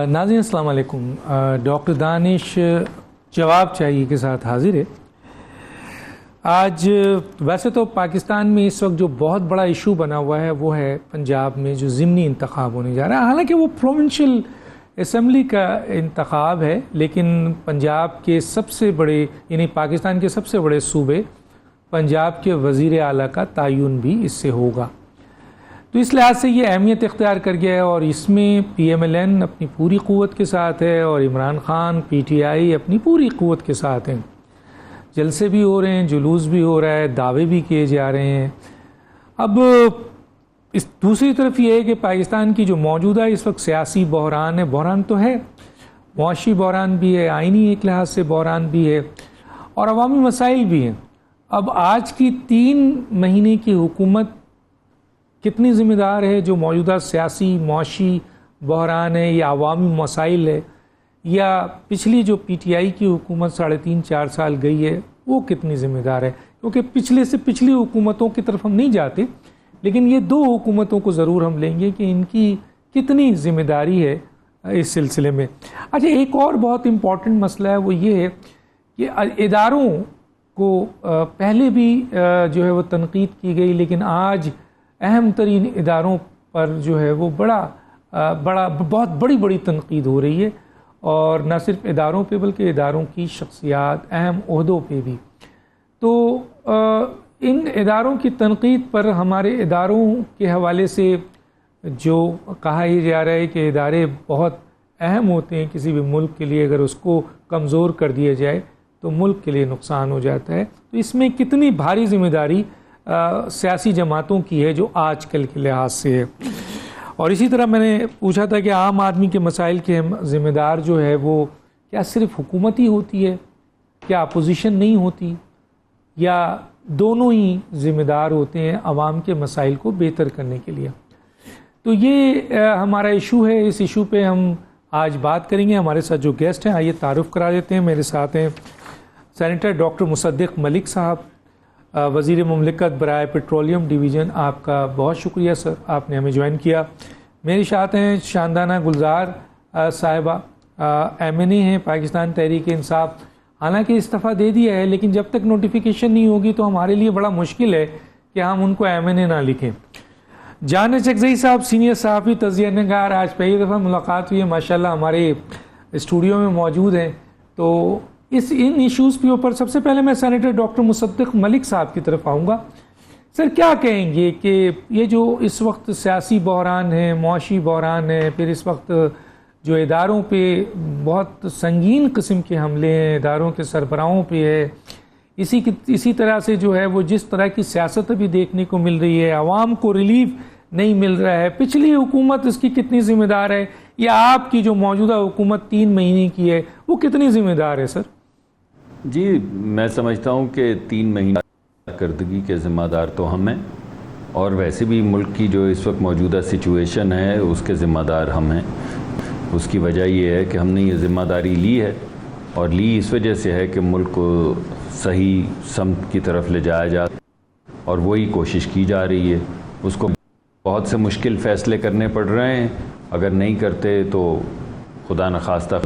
ناظرین السلام علیکم. ڈاکٹر دانش جواب چاہیے کے ساتھ حاضر ہے. آج ویسے تو پاکستان میں اس وقت جو بہت بڑا ایشو بنا ہوا ہے وہ ہے پنجاب میں جو ضمنی انتخاب ہونے جا رہا ہے. حالانکہ وہ پروونشل اسمبلی کا انتخاب ہے، لیکن پنجاب کے سب سے بڑے یعنی پاکستان کے سب سے بڑے صوبے پنجاب کے وزیر اعلیٰ کا تعین بھی اس سے ہوگا. تو اس لحاظ سے یہ اہمیت اختیار کر گیا ہے، اور اس میں پی ایم ایل این اپنی پوری قوت کے ساتھ ہے اور عمران خان پی ٹی آئی اپنی پوری قوت کے ساتھ ہیں. جلسے بھی ہو رہے ہیں، جلوس بھی ہو رہا ہے، دعوے بھی کیے جا رہے ہیں. اب اس دوسری طرف یہ ہے کہ پاکستان کی جو موجودہ اس وقت سیاسی بحران ہے، بحران تو ہے، معاشی بحران بھی ہے، آئینی ایک لحاظ سے بحران بھی ہے، اور عوامی مسائل بھی ہیں. اب آج کی 3 مہینے کی حکومت کتنی ذمہ دار ہے جو موجودہ سیاسی معاشی بحران ہے یا عوامی مسائل ہے، یا پچھلی جو پی ٹی آئی کی حکومت 3.5-4 سال گئی ہے وہ کتنی ذمہ دار ہے. کیونکہ پچھلے سے پچھلی حکومتوں کی طرف ہم نہیں جاتے، لیکن یہ 2 حکومتوں کو ضرور ہم لیں گے کہ ان کی کتنی ذمہ داری ہے اس سلسلے میں. اچھا، ایک اور بہت امپورٹنٹ مسئلہ ہے، وہ یہ ہے کہ اداروں کو پہلے بھی جو ہے وہ تنقید کی گئی، لیکن آج اہم ترین اداروں پر جو ہے وہ بہت بڑی تنقید ہو رہی ہے، اور نہ صرف اداروں پہ بلکہ اداروں کی شخصیات، اہم عہدوں پہ بھی. تو ان اداروں کی تنقید پر ہمارے اداروں کے حوالے سے جو کہا ہی جا رہا ہے کہ ادارے بہت اہم ہوتے ہیں کسی بھی ملک کے لیے، اگر اس کو کمزور کر دیا جائے تو ملک کے لیے نقصان ہو جاتا ہے. تو اس میں کتنی بھاری ذمہ داری سیاسی جماعتوں کی ہے جو آج کل کے لحاظ سے ہے. اور اسی طرح میں نے پوچھا تھا کہ عام آدمی کے مسائل کے ذمہ دار جو ہے وہ کیا صرف حکومت ہی ہوتی ہے، کیا اپوزیشن نہیں ہوتی، یا دونوں ہی ذمہ دار ہوتے ہیں عوام کے مسائل کو بہتر کرنے کے لیے. تو یہ ہمارا ایشو ہے، اس ایشو پہ ہم آج بات کریں گے. ہمارے ساتھ جو گیسٹ ہیں آئیے تعارف کرا دیتے ہیں. میرے ساتھ ہیں سینیٹر ڈاکٹر مصدق ملک صاحب، وزیر مملکت برائے پیٹرولیم ڈویژن. آپ کا بہت شکریہ سر، آپ نے ہمیں جوائن کیا. میرے ساتھ ہیں شاندانہ گلزار صاحبہ، ایم این اے ہیں پاکستان تحریک انصاف. حالانکہ استعفیٰ دے دیا ہے، لیکن جب تک نوٹیفیکیشن نہیں ہوگی تو ہمارے لیے بڑا مشکل ہے کہ ہم ان کو ایم این اے نہ لکھیں. جان چکزئی صاحب، سینئر صحافی، تجزیہ نگار، آج پہلی دفعہ ملاقات ہوئی ہے، ماشاءاللہ ہمارے اسٹوڈیو میں موجود ہیں. تو ان ایشوز کے اوپر سب سے پہلے میں سینیٹر ڈاکٹر مصدق ملک صاحب کی طرف آؤں گا. سر، کیا کہیں گے کہ یہ جو اس وقت سیاسی بحران ہے، معاشی بحران ہے، پھر اس وقت جو اداروں پہ بہت سنگین قسم کے حملے ہیں، اداروں کے سربراہوں پہ ہے، اسی طرح سے جو ہے وہ جس طرح کی سیاست ابھی دیکھنے کو مل رہی ہے، عوام کو ریلیف نہیں مل رہا ہے، پچھلی حکومت اس کی کتنی ذمہ دار ہے، یا آپ کی جو موجودہ حکومت 3 مہینے کی ہے وہ کتنی ذمہ دار ہے؟ سر جی، میں سمجھتا ہوں کہ 3 مہینہ کارکردگی کے ذمہ دار تو ہم ہیں، اور ویسے بھی ملک کی جو اس وقت موجودہ سچویشن ہے اس کے ذمہ دار ہم ہیں. اس کی وجہ یہ ہے کہ ہم نے یہ ذمہ داری لی ہے، اور لی اس وجہ سے ہے کہ ملک کو صحیح سمت کی طرف لے جایا جائے، اور وہی کوشش کی جا رہی ہے. اس کو بہت سے مشکل فیصلے کرنے پڑ رہے ہیں، اگر نہیں کرتے تو خدا نخواستہ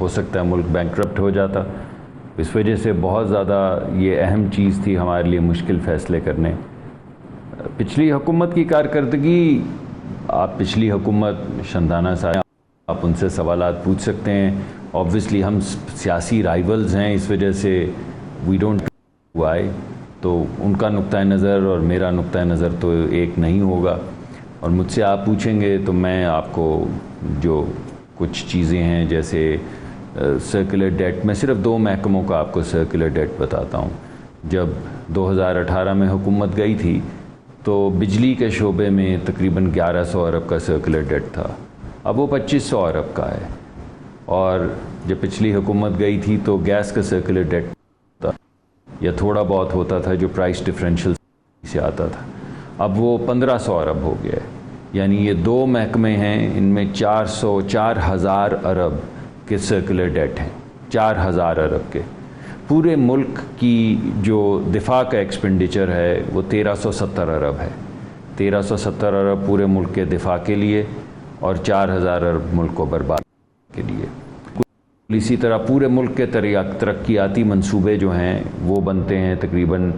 ہو سکتا ہے ملک بینکرپٹ ہو جاتا. اس وجہ سے بہت زیادہ یہ اہم چیز تھی ہمارے لیے مشکل فیصلے کرنے. پچھلی حکومت کی کارکردگی، آپ پچھلی حکومت شاندانہ صاحب، آپ ان سے سوالات پوچھ سکتے ہیں. آبویسلی ہم سیاسی رائیولز ہیں، اس وجہ سے وی ڈونٹ وائی، تو ان کا نقطۂ نظر اور میرا نقطۂ نظر تو ایک نہیں ہوگا. اور مجھ سے آپ پوچھیں گے تو میں آپ کو جو کچھ چیزیں ہیں جیسے سرکولر ڈیٹ، میں صرف 2 محکموں کا آپ کو سرکولر ڈیٹ بتاتا ہوں. جب 2018 میں حکومت گئی تھی تو بجلی کے شعبے میں تقریباً 1100 ارب کا سرکولر ڈیٹ تھا، اب وہ 2500 ارب کا ہے. اور جب پچھلی حکومت گئی تھی تو گیس کا سرکولر ڈیٹ تھا، یا تھوڑا بہت ہوتا تھا جو پرائس ڈفرینشل سے آتا تھا، اب وہ 1500 ارب ہو گیا ہے. یعنی یہ 2 محکمے ہیں، ان میں 4,000 ارب کے سرکولر ڈیٹ ہیں، 4,000 ارب کے. پورے ملک کی جو دفاع کا ایکسپینڈیچر ہے وہ 1370 ارب ہے. 1370 ارب پورے ملک کے دفاع کے لیے، اور 4000 ارب ملک کو برباد کے لیے. اسی طرح پورے ملک کے ترقیاتی منصوبے جو ہیں وہ بنتے ہیں تقریباً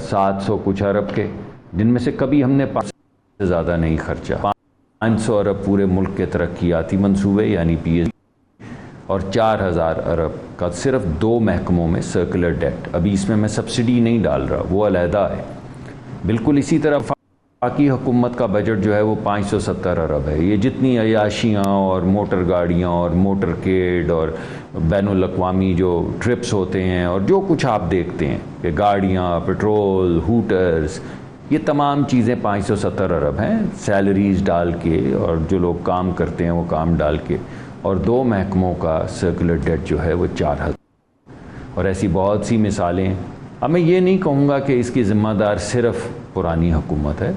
700 کچھ ارب کے، جن میں سے کبھی ہم نے 500 سے زیادہ نہیں خرچا. 500 ارب پورے ملک کے ترقیاتی منصوبے یعنی پی ایس اور 4000 ارب کا صرف 2 محکموں میں سرکولر ڈیٹ. ابھی اس میں سبسڈی نہیں ڈال رہا، وہ علیحدہ ہے. بالکل اسی طرح وفاقی حکومت کا بجٹ جو ہے وہ 570 ارب ہے. یہ جتنی عیاشیاں اور موٹر گاڑیاں اور موٹر کیڈ اور بین الاقوامی جو ٹرپس ہوتے ہیں اور جو کچھ آپ دیکھتے ہیں کہ گاڑیاں، پیٹرول، ہوٹرز، یہ تمام چیزیں 570 ارب ہیں سیلریز ڈال کے، اور جو لوگ کام کرتے ہیں وہ کام ڈال کے. اور 2 محکموں کا سرکولر ڈیٹ جو ہے وہ 4000. اور ایسی بہت سی مثالیں ہیں. اب میں یہ نہیں کہوں گا کہ اس کی ذمہ دار صرف پرانی حکومت ہے.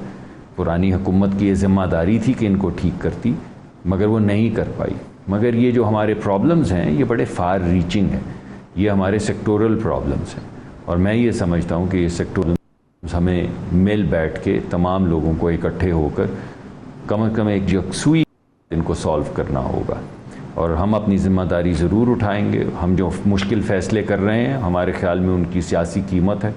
پرانی حکومت کی یہ ذمہ داری تھی کہ ان کو ٹھیک کرتی، مگر وہ نہیں کر پائی. مگر یہ جو ہمارے پرابلمز ہیں یہ بڑے فار ریچنگ ہیں، یہ ہمارے سیکٹورل پرابلمز ہیں. اور میں یہ سمجھتا ہوں کہ یہ سیکٹورل ہمیں مل بیٹھ کے تمام لوگوں کو اکٹھے ہو کر کم از کم ایک یکسوئی ان کو سالو کرنا ہوگا. اور ہم اپنی ذمہ داری ضرور اٹھائیں گے. ہم جو مشکل فیصلے کر رہے ہیں ہمارے خیال میں ان کی سیاسی قیمت ہے.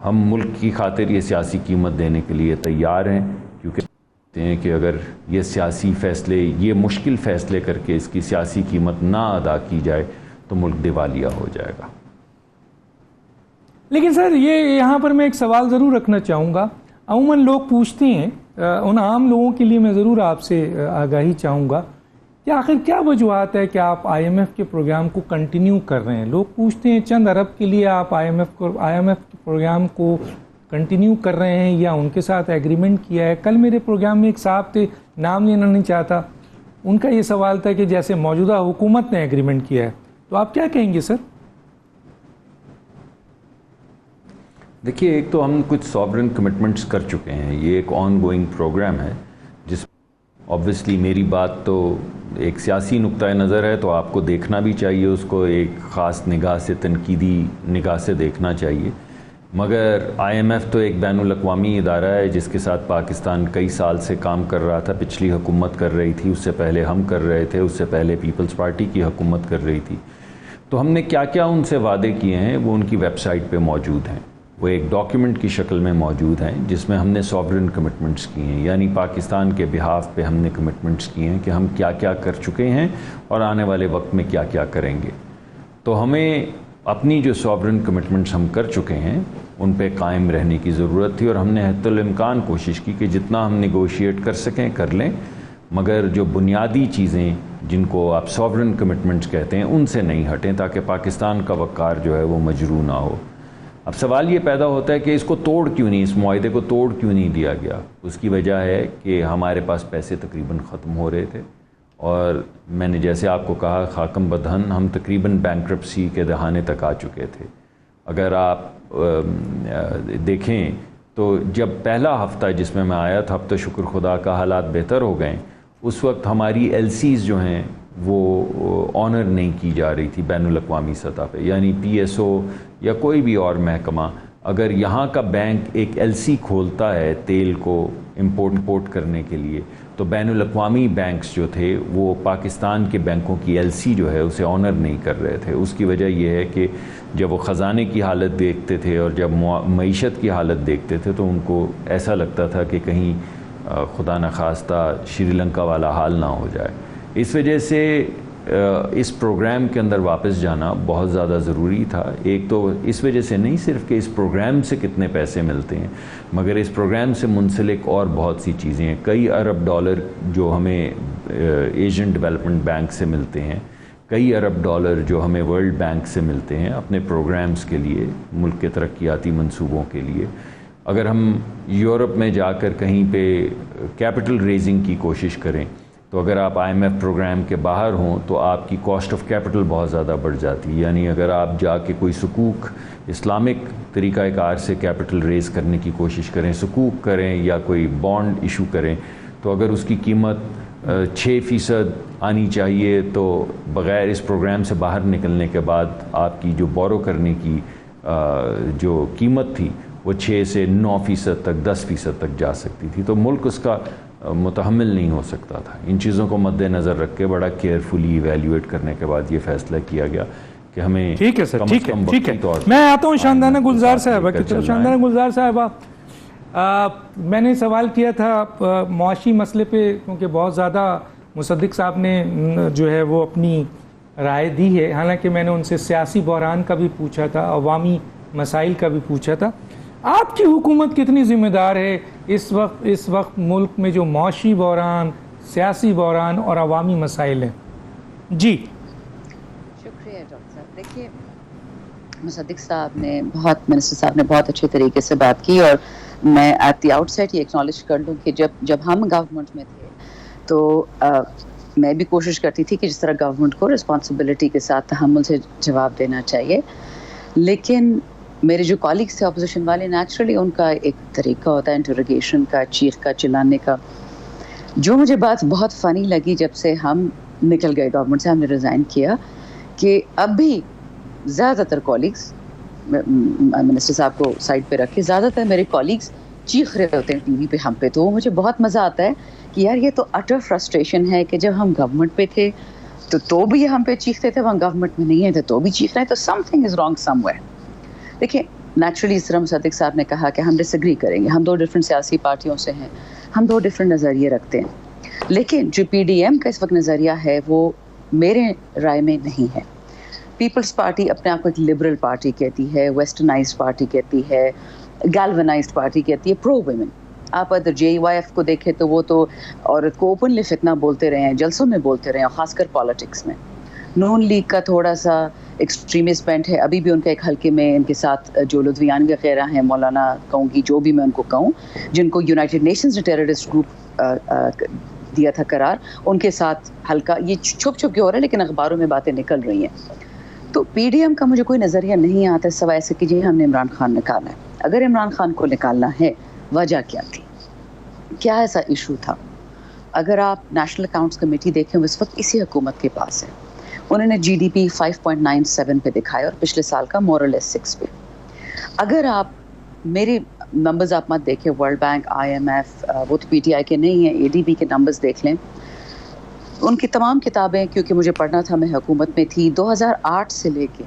ہم ملک کی خاطر یہ سیاسی قیمت دینے کے لیے تیار ہیں، کیونکہ کہتے ہیں کہ اگر یہ سیاسی فیصلے، یہ مشکل فیصلے کر کے اس کی سیاسی قیمت نہ ادا کی جائے تو ملک دیوالیہ ہو جائے گا. لیکن سر یہاں پر میں ایک سوال ضرور رکھنا چاہوں گا. عموماً لوگ پوچھتے ہیں، ان عام لوگوں کے لیے میں ضرور آپ سے آگاہی چاہوں گا کہ آخر کیا وجوہات ہے کہ آپ آئی ایم ایف کے پروگرام کو کنٹینیو کر رہے ہیں. لوگ پوچھتے ہیں چند ارب کے لیے آپ آئی ایم ایف کے پروگرام کو کنٹینیو کر رہے ہیں یا ان کے ساتھ ایگریمنٹ کیا ہے. کل میرے پروگرام میں ایک صاحب تھے، نام لینا نہیں چاہتا، ان کا یہ سوال تھا کہ جیسے موجودہ حکومت نے ایگریمنٹ کیا ہے، تو آپ کیا کہیں گے سر؟ دیکھیے، ایک تو ہم کچھ سوورن کمٹمنٹس کر چکے ہیں. یہ ایک آن گوئنگ پروگرام ہے جس آبویسلی میری بات تو ایک سیاسی نقطۂ نظر ہے تو آپ کو دیکھنا بھی چاہیے، اس کو ایک خاص نگاہ سے، تنقیدی نگاہ سے دیکھنا چاہیے. مگر آئی ایم ایف تو ایک بین الاقوامی ادارہ ہے جس کے ساتھ پاکستان کئی سال سے کام کر رہا تھا. پچھلی حکومت کر رہی تھی، اس سے پہلے ہم کر رہے تھے، اس سے پہلے پیپلز پارٹی کی حکومت کر رہی تھی. تو ہم نے کیا کیا ان سے وعدے کیے ہیں وہ ان کی ویب سائٹ پہ موجود ہیں. وہ ایک ڈاکیومنٹ کی شکل میں موجود ہیں جس میں ہم نے سوورن کمٹمنٹس کیے ہیں، یعنی پاکستان کے بہاف پہ ہم نے کمٹمنٹس کیے ہیں کہ ہم کیا کیا کر چکے ہیں اور آنے والے وقت میں کیا کیا کریں گے. تو ہمیں اپنی جو سوورن کمٹمنٹس ہم کر چکے ہیں ان پہ قائم رہنے کی ضرورت تھی، اور ہم نے حتی الامکان کوشش کی کہ جتنا ہم نیگوشیٹ کر سکیں کر لیں، مگر جو بنیادی چیزیں جن کو آپ سوورن کمٹمنٹس کہتے ہیں ان سے نہیں ہٹیں، تاکہ پاکستان کا وقار جو ہے وہ مجروح نہ ہو. اب سوال یہ پیدا ہوتا ہے کہ اس کو توڑ کیوں نہیں، اس معاہدے کو توڑ کیوں نہیں دیا گیا. اس کی وجہ ہے کہ ہمارے پاس پیسے تقریباً ختم ہو رہے تھے، اور میں نے جیسے آپ کو کہا خاکم بدہن ہم تقریباً بینکرپسی کے دہانے تک آ چکے تھے. اگر آپ دیکھیں تو جب پہلا ہفتہ جس میں آیا تھا، اب تو شکر خدا کا حالات بہتر ہو گئے. اس وقت ہماری ایل سیز جو ہیں وہ آنر نہیں کی جا رہی تھی بین الاقوامی سطح پہ، یعنی پی ایس او یا کوئی بھی اور محکمہ اگر یہاں کا بینک ایک ایل سی کھولتا ہے تیل کو امپورٹ کرنے کے لیے، تو بین الاقوامی بینکس جو تھے وہ پاکستان کے بینکوں کی ایل سی جو ہے اسے آنر نہیں کر رہے تھے. اس کی وجہ یہ ہے کہ جب وہ خزانے کی حالت دیکھتے تھے اور جب معیشت کی حالت دیکھتے تھے تو ان کو ایسا لگتا تھا کہ کہیں خدا نخواستہ شری لنکا والا حال نہ ہو جائے. اس وجہ سے اس پروگرام کے اندر واپس جانا بہت زیادہ ضروری تھا. ایک تو اس وجہ سے نہیں صرف کہ اس پروگرام سے کتنے پیسے ملتے ہیں، مگر اس پروگرام سے منسلک اور بہت سی چیزیں ہیں. کئی ارب ڈالر جو ہمیں ایشین ڈیولپمنٹ بینک سے ملتے ہیں، کئی ارب ڈالر جو ہمیں ورلڈ بینک سے ملتے ہیں اپنے پروگرامز کے لیے، ملک کے ترقیاتی منصوبوں کے لیے. اگر ہم یورپ میں جا کر کہیں پہ کیپٹل ریزنگ کی کوشش کریں تو اگر آپ آئی ایم ایف پروگرام کے باہر ہوں تو آپ کی کاسٹ آف کیپٹل بہت زیادہ بڑھ جاتی ہے. یعنی اگر آپ جا کے کوئی سکوک اسلامک طریقہ کار سے کیپٹل ریز کرنے کی کوشش کریں، سکوک کریں یا کوئی بانڈ ایشو کریں، تو اگر اس کی قیمت 6% آنی چاہیے تو بغیر اس پروگرام سے باہر نکلنے کے بعد آپ کی جو بورو کرنے کی جو قیمت تھی وہ 6 سے 9% تک 10% تک جا سکتی تھی. تو ملک اس کا متحمل نہیں ہو سکتا تھا. ان چیزوں کو مد نظر رکھ کے بڑا کیئرفلی ایویلیویٹ کرنے کے بعد یہ فیصلہ کیا گیا کہ ہمیں ٹھیک ہے سر, ٹھیک ہے. میں آتا ہوں شاندانہ گلزار صاحبہ کی طرف. شاندانہ گلزار صاحبہ, میں نے سوال کیا تھا معاشی مسئلے پہ, کیونکہ بہت زیادہ مصدق صاحب نے جو ہے وہ اپنی رائے دی ہے, حالانکہ میں نے ان سے سیاسی بحران کا بھی پوچھا تھا, عوامی مسائل کا بھی پوچھا تھا. آپ کی حکومت کتنی ذمہ دار ہے اس وقت ملک میں جو معاشی بحران, سیاسی بحران اور عوامی مسائل ہیں؟ جی شکریہ ڈاکٹر صاحب. دیکھیے مصدق صاحب نے منسٹر صاحب نے بہت اچھے طریقے سے بات کی, اور میں ایٹ دی آؤٹ سائٹ یہ ایکنالج کر لوں کہ جب ہم گورنمنٹ میں تھے تو میں بھی کوشش کرتی تھی کہ جس طرح گورنمنٹ کو رسپانسبلٹی کے ساتھ تحمل سے جواب دینا چاہیے, لیکن میرے جو کالیگس تھے اپوزیشن والے, نیچرلی ان کا ایک طریقہ ہوتا ہے انٹروگیشن کا, چیخ کا, چلانے کا. جو مجھے بات بہت فنی لگی جب سے ہم نکل گئے گورنمنٹ سے, ہم نے ریزائن کیا, کہ اب بھی زیادہ تر کالیگس, منسٹر صاحب کو سائڈ پہ رکھے, زیادہ تر میرے کالیگس چیخ رہے ہوتے ہیں ٹی وی پہ ہم پہ. تو مجھے بہت مزہ آتا ہے کہ یار یہ تو اٹر فرسٹریشن ہے کہ جب ہم گورنمنٹ پہ تھے تو بھی ہم پہ چیختے تھے, وہاں گورنمنٹ میں نہیں ہے تو بھی چیخ رہے ہیں, تو some thing is wrong some where. دیکھیں نیچرلی اس طرح مصدق صاحب نے کہا کہ ہم ڈس ایگری کریں گے, ہم دو ڈفرینٹ سیاسی پارٹیوں سے ہیں, ہم دو ڈفرینٹ نظریے رکھتے ہیں, لیکن جو پی ڈی ایم کا اس وقت نظریہ ہے وہ میرے رائے میں نہیں ہے. پیپلز پارٹی اپنے آپ کو ایک لبرل پارٹی کہتی ہے, ویسٹرنائزڈ پارٹی کہتی ہے, گیلونائزڈ پارٹی کہتی ہے, پرو ویمن. آپ اگر جے وائی ایف کو دیکھیں تو وہ تو عورت کو اوپنلی فتنہ بولتے رہے ہیں, جلسوں میں بولتے رہے ہیں, خاص کر پالیٹکس میں. نون لیگ کا تھوڑا سا ایکسٹریمسٹ پینٹ ہے, ابھی بھی ان کے ایک حلقے میں ان کے ساتھ جو لدھیانوی وغیرہ ہیں, مولانا کہوں گی, جو بھی میں ان کو کہوں, جن کو یونائٹڈ نیشنز نے ٹیررسٹ گروپ دیا تھا قرار, ان کے ساتھ ہلکا یہ چھپ چھپ کے ہو رہا ہے, لیکن اخباروں میں باتیں نکل رہی ہیں. تو پی ڈی ایم کا مجھے کوئی نظریہ نہیں آتا سوائے ایسے کہ جی ہم نے عمران خان نکالا ہے. اگر عمران خان کو نکالنا ہے, وجہ کیا تھی, کیا ایسا ایشو تھا؟ اگر آپ نیشنل اکاؤنٹس کمیٹی دیکھیں, اس وقت اسی حکومت کے پاس ہے. انہوں نے جی ڈی پی 5.97 پہ دکھایا اور پچھلے سال کا مورلیس 6 پہ. اگر آپ میرے نمبرز آپ مت دیکھیں, world bank, I M F, وہ تو پی ٹی آئی کے نہیں ہیں, اے ڈی بی کے نمبرز دیکھ لیں. ان کی تمام کتابیں, کیونکہ مجھے پڑھنا تھا, میں حکومت میں تھی, 2008 سے لے کے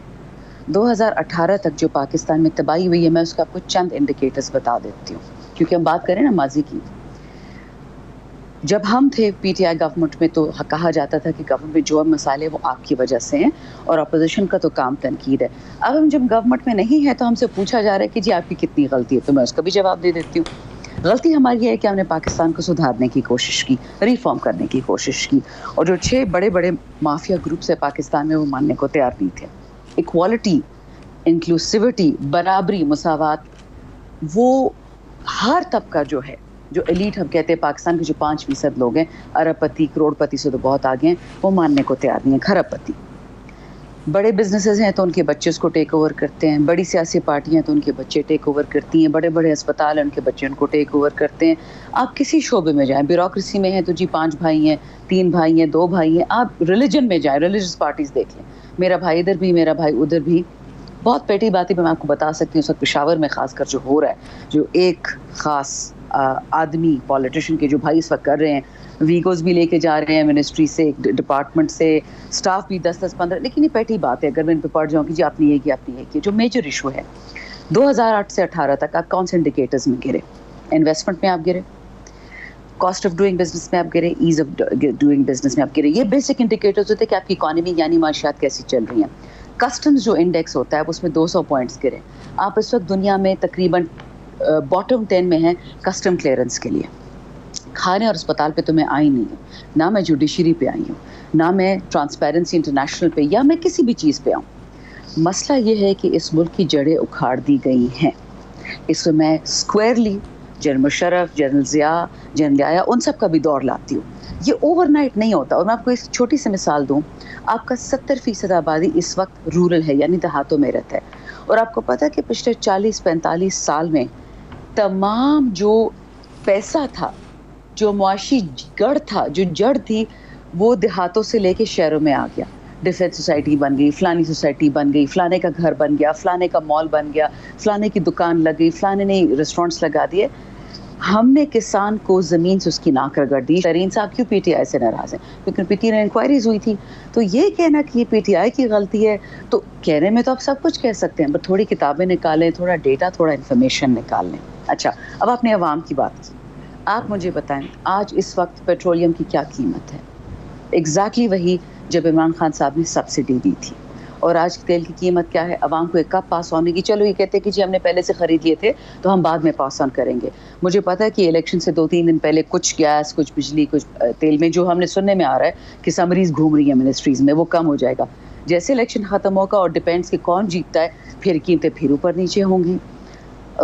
2018 تک جو پاکستان میں تباہی ہوئی ہے, میں اس کا آپ کو چند انڈیکیٹرز بتا دیتی ہوں, کیونکہ ہم بات کریں نا ماضی کی. جب ہم تھے پی ٹی آئی گورنمنٹ میں تو کہا جاتا تھا کہ گورنمنٹ میں جو مسائل وہ آپ کی وجہ سے ہیں, اور اپوزیشن کا تو کام تنقید ہے. اب ہم جب گورنمنٹ میں نہیں ہے تو ہم سے پوچھا جا رہا ہے کہ جی آپ کی کتنی غلطی ہے, تو میں اس کا بھی جواب دے دیتی ہوں. غلطی ہماری یہ ہے کہ ہم نے پاکستان کو سدھارنے کی کوشش کی, ریفارم کرنے کی کوشش کی, اور جو 6 بڑے بڑے مافیا گروپس ہیں پاکستان میں, وہ ماننے کو تیار نہیں تھے. ایکوالٹی, انکلوسیوٹی, برابری, مساوات, وہ ہر طبقہ جو ہے, جو ایلیٹ ہم کہتے ہیں پاکستان کے جو 5% لوگ ہیں, ارب پتی, کروڑ پتی سے تو بہت آگے ہیں, وہ ماننے کو تیار نہیں ہیں. کھرب پتی, بڑے بزنسز ہیں تو ان کے بچے اس کو ٹیک اوور کرتے ہیں, بڑی سیاسی پارٹیاں تو ان کے بچے ٹیک اوور کرتی ہیں, بڑے بڑے اسپتال ہیں ان کے بچے ان کو ٹیک اوور کرتے ہیں. آپ کسی شعبے میں جائیں, بیوروکریسی میں ہیں تو جی 5 بھائی ہیں, 3 بھائی ہیں, 2 بھائی ہیں. آپ ریلیجن میں جائیں, ریلیجس پارٹیز دیکھ لیں, میرا بھائی ادھر بھی, میرا بھائی ادھر بھی. بہت پیٹی باتیں میں آپ کو بتا سکتی ہوں. اس وقت پشاور میں خاص کر جو ہو رہا ہے, جو ایک خاص آدمی پولیٹیشین کے جو بھائی اس وقت کر رہے ہیں, ویگوز بھی لے کے جا رہے ہیں منسٹری سے, ڈپارٹمنٹ سے, سٹاف بھی 10-15, لیکن یہ پیٹی بات ہے. اگر میں ان پہ پڑھ جاؤں کہ جی آپ نے یہ کیا, آپ نے یہ کیا. جو میجر ایشو ہے 2008 سے 18 تک, آپ کون سے انڈیکیٹرز میں گرے؟ انویسٹمنٹ میں آپ گرے, کاسٹ آف ڈوئنگ بزنس میں آپ گرے, ایز آف ڈوئنگ بزنس میں آپ گرے. یہ بیسک انڈیکیٹرز ہوتے ہیں کہ آپ کی اکانومی یعنی معاشیات کیسی چل رہی ہیں. کسٹمز جو انڈیکس ہوتا ہے اس میں 200 پوائنٹس گرے. آپ اس وقت دنیا میں تقریباً باٹم 10 میں ہیں کسٹم کلیئرنس کے لیے. کھانے اور اسپتال پہ تو میں آئی نہیں ہوں, نہ میں جوڈیشری پہ آئی ہوں, نہ میں ٹرانسپیرنسی انٹرنیشنل پہ, یا میں کسی بھی چیز پہ آؤں. مسئلہ یہ ہے کہ اس ملک کی جڑیں اکھاڑ دی گئی ہیں. اس میں میں squarely general Musharraf, general Zia, general آیا, ان سب کا بھی دور لاتی ہوں. یہ اوور نائٹ نہیں ہوتا. اور میں آپ کو ایک چھوٹی سی مثال دوں, آپ کا 70% آبادی اس وقت رورل ہے, یعنی دیہاتوں میں رہتا ہے. اور آپ کو پتہ ہے کہ پچھلے 40-45 سال میں تمام جو پیسہ تھا, جو معاشی گڑھ تھا, جو جڑ تھی, وہ دیہاتوں سے لے کے شہروں میں آ گیا. ڈیفینس سوسائٹی بن گئی, فلانی سوسائٹی بن گئی, فلانے کا گھر بن گیا, فلانے کا مال بن گیا, فلانے کی دکان لگ گئی, فلانے نے ریسٹورینٹس لگا دیے. ہم نے کسان کو زمین سے اس کی ناک رگڑ دی. ترین صاحب کیوں پی ٹی آئی سے ناراض ہیں؟ کیونکہ پی ٹی آئی انکوائریز ہوئی تھی. تو یہ کہنا کہ یہ پی ٹی آئی کی غلطی ہے، تو کہنے میں تو آپ سب کچھ کہہ سکتے ہیں، بٹ تھوڑی کتابیں نکالیں، تھوڑا ڈیٹا، تھوڑا انفارمیشن نکال لیں. اچھا، اب آپ نے عوام کی بات کی. آپ مجھے بتائیں آج اس وقت پیٹرولیم کی کیا قیمت ہے؟ ایگزیکٹلی وہی جب عمران خان صاحب نے سبسڈی دی تھی. اور آج تیل کی قیمت کیا ہے؟ عوام کو ایک کپ پاس آن کی، چلو یہ کہتے ہیں کہ جی ہم نے پہلے سے خرید لیے تھے تو ہم بعد میں پاس آن کریں گے. مجھے پتا ہے کہ الیکشن سے 2-3 دن پہلے کچھ گیس، کچھ بجلی، کچھ تیل میں جو ہم نے سننے میں آ رہا ہے کہ سمریز گھوم رہی ہیں منسٹریز میں، وہ کم ہو جائے گا. جیسے الیکشن ختم ہوگا اور ڈیپینڈس کہ کون جیتتا ہے، پھر قیمتیں پھر اوپر نیچے ہوں گی.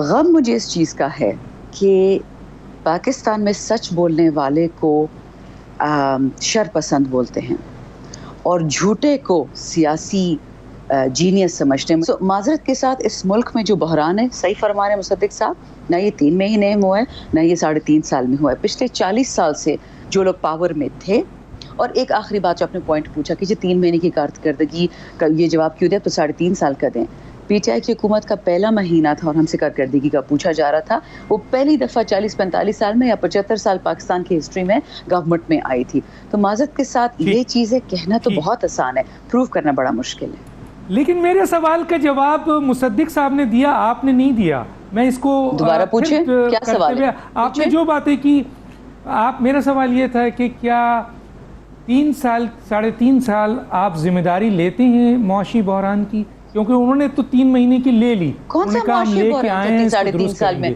غم مجھے اس چیز کا ہے کہ پاکستان میں سچ بولنے والے کو شر پسند بولتے ہیں اور جھوٹے کو سیاسی جینیس سمجھتے ہیں. معذرت کے ساتھ اس ملک میں جو بحران ہے، صحیح فرما رہے ہیں مصدق صاحب، نہ یہ 3 مہینے میں ہوا ہے، نہ یہ 3.5 سال میں ہوا ہے. پچھلے 40 سال سے جو لوگ پاور میں تھے. اور ایک آخری بات جو آپ نے پوائنٹ پوچھا کہ جو 3 مہینے کی کارکردگی کا یہ جواب کیوں دیں، تو 3.5 سال کا دیں. پی ٹی آئی کی حکومت کا پہلا مہینہ تھا اور ہم سے کارکردگی کا پوچھا جا رہا تھا. وہ پہلی دفعہ 40-45 سال میں یا 75 سال پاکستان کی ہسٹری میں گورنمنٹ میں آئی تھی. تو معذرت کے ساتھ یہ چیزیں کہنا تو بہت آسان ہے، پروو کرنا بڑا مشکل ہے. لیکن میرے سوال کا جواب مصدق صاحب نے دیا، آپ نے نہیں دیا. میں اس کو دوبارہ پوچھیں، کیا سوال ہے؟ آپ نے جو باتیں کی، میرا سوال یہ تھا کہ کیا 3 سال 3.5 سال آپ ذمہ داری لیتے ہیں معاشی بحران کی؟ کیونکہ انہوں نے تو 3 مہینے کی لے لی. کون سا معاشی بحران تھا 3.5 سال میں؟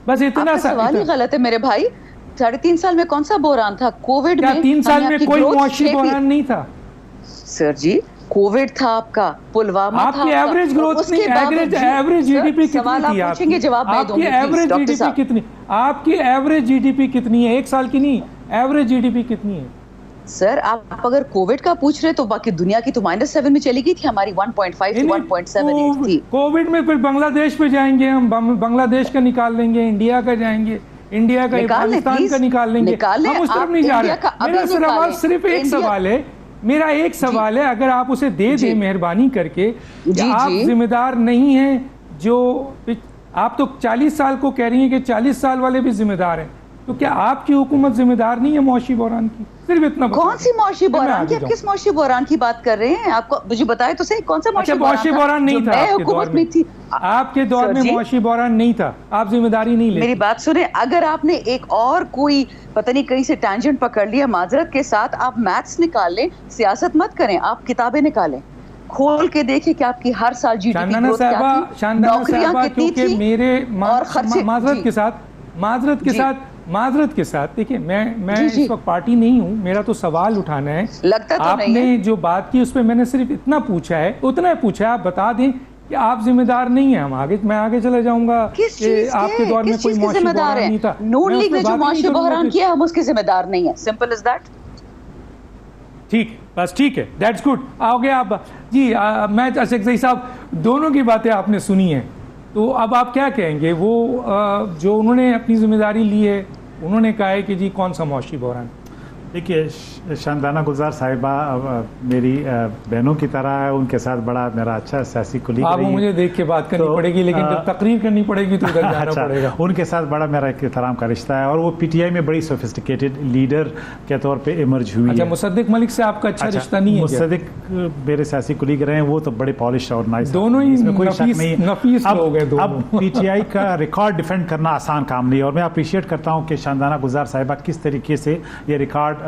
بس اتنا سوال ہی غلط ہے میرے بھائی. 3.5 سال میں کون سا بحران تھا؟ کووڈ میں 3 سال میں کوئی معاشی بحران نہیں تھا سر جی. کووڈ تھا آپ کا، پلوامہ تھا آپ کی ایوریج گروتھ نہیں، ایوریج جی ڈی پی کتنی تھی آپ کی؟ جواب میں دوں گی ایوریج جی ڈی پی کتنی؟ آپ کی ایوریج جی ڈی پی کتنی ہے؟ 1 سال کی نہیں، ایوریج جی ڈی پی کتنی ہے؟ سر آپ اگر کووڈ کا پوچھ رہے تو باقی دنیا کی تو -7 میں چلی گئی تھی، ہماری 1.5 سے 1.78 تھی. کووڈ میں پھر بنگلہ دیش پہ جائیں گے ہم، بنگلہ دیش کا نکال لیں گے، انڈیا کا جائیں گے، انڈیا کا پاکستان کا نکال لیں گے. ہم اس طرف نہیں جا رہے. میرا سوال صرف ایک سوال ہے، میرا ایک سوال ہے، اگر آپ اسے دے دیں مہربانی کر کے، آپ ذمہ دار نہیں ہیں جو آپ تو 40 سال کو کہہ رہی ہیں کہ 40 سال والے بھی ذمہ دار ہیں، تو کیا آپ کی حکومت ذمہ دار نہیں ہے معاشی بحران کی؟ صرف اتنا. کون سی معاشی بحران کی؟ آپ کس معاشی بحران کی بات کر رہے ہیں؟ آپ کو مجھے بتائے تو صحیح، کون سا معاشی بحران نہیں تھا حکومت میں تھی؟ آپ کے دور میں معاشی بحران نہیں تھا، آپ ذمہ داری نہیں لیتے. میری بات سنیں، اگر آپ نے ایک اور کوئی پتہ نہیں کہیں سے ٹینجنٹ پکڑ لیا، معذرت کے ساتھ آپ میتھس نکال لیں، سیاست مت کریں، آپ کتابیں نکالیں، کھول کے دیکھیں کہ آپ کی ہر سال جی ڈی پی گروتھ کیا تھی، نوکریاں کتنی تھی، اور خرچے. معذرت کے ساتھ دیکھیں، میں اس وقت پارٹی نہیں ہوں، میرا تو سوال اٹھانا ہے. آپ نے جو بات کی اس پہ میں نے صرف اتنا پوچھا ہے، آپ بتا دیں کہ آپ ذمہ دار نہیں ہیں. میں آگے چلے جاؤں گا کہ آپ کے دور میں کوئی معاشی بحران نہیں تھا. نون لیگ نے جو معاشی بحران کیا ہم اس کے ذمہ دار نہیں ہیں. Simple is that. ٹھیک ہے، بس ٹھیک ہے، دیٹس گڈ. آگے آپ جی، میں اشرف صاحب دونوں کی باتیں آپ نے سنی ہیں، تو اب آپ کیا کہیں گے؟ وہ جو انہوں نے اپنی ذمہ داری لی ہے، انہوں نے کہا ہے کہ جی کون سا معاشی بحران؟ دیکھیے، شاندانہ گلزار صاحبہ میری بہنوں کی طرح ہے، ان کے ساتھ بڑا میرا اچھا سیاسی کولیگ آپ مجھے دیکھ کے بات کرنی پڑے گی، لیکن جب تقریر کرنی پڑے گی تو ادھر جانا پڑے گا. ان کے ساتھ بڑا میرا احترام کا رشتہ ہے، اور وہ پی ٹی آئی میں بڑی سوفسٹیکیٹڈ لیڈر کے طور پہ ایمرج ہوئی ہے. اچھا، مصدق ملک سے آپ کا اچھا رشتہ نہیں ہے؟ مصدق میرے سیاسی کولیگ رہے ہیں، وہ تو بڑے پالش اور نائس، دونوں ہی نفیس لوگ ہیں. اب پی ٹی آئی کا ریکارڈ ڈیفینڈ کرنا آسان کام نہیں، اور میں اپریشیٹ کرتا ہوں کہ شاندانہ گلزار صاحبہ کس طریقے سے یہ ریکارڈ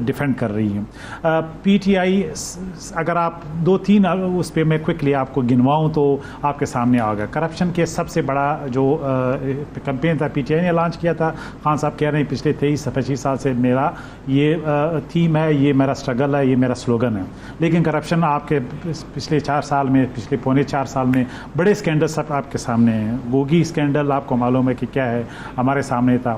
ڈیفینڈ کر رہی ہیں. پی ٹی آئی، اگر آپ 2-3 اس پہ میں کوئکلی آپ کو گنواؤں تو آپ کے سامنے آ گیا. کرپشن کے سب سے بڑا جو کمپین تھا پی ٹی آئی نے لانچ کیا تھا. خان صاحب کہہ رہے ہیں پچھلے 23-25 سال سے میرا یہ تھیم ہے، یہ میرا اسٹرگل ہے، یہ میرا سلوگن ہے. لیکن کرپشن آپ کے پچھلے 4 سال میں، پچھلے 3.25 سال میں بڑے اسکینڈل سب آپ کے سامنے ہیں. گوگی اسکینڈل آپ کو معلوم ہے کہ کیا ہے، ہمارے سامنے تھا.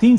3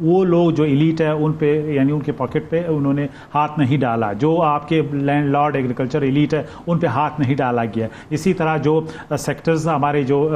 وہ لوگ جو ایلیٹ ہے ان پہ یعنی ان کے پاکٹ پہ انہوں نے ہاتھ نہیں ڈالا. جو آپ کے لینڈ لارڈ ایگریکلچر ایلیٹ ہے ان پہ ہاتھ نہیں ڈالا گیا. اسی طرح جو سیکٹرز ہمارے جو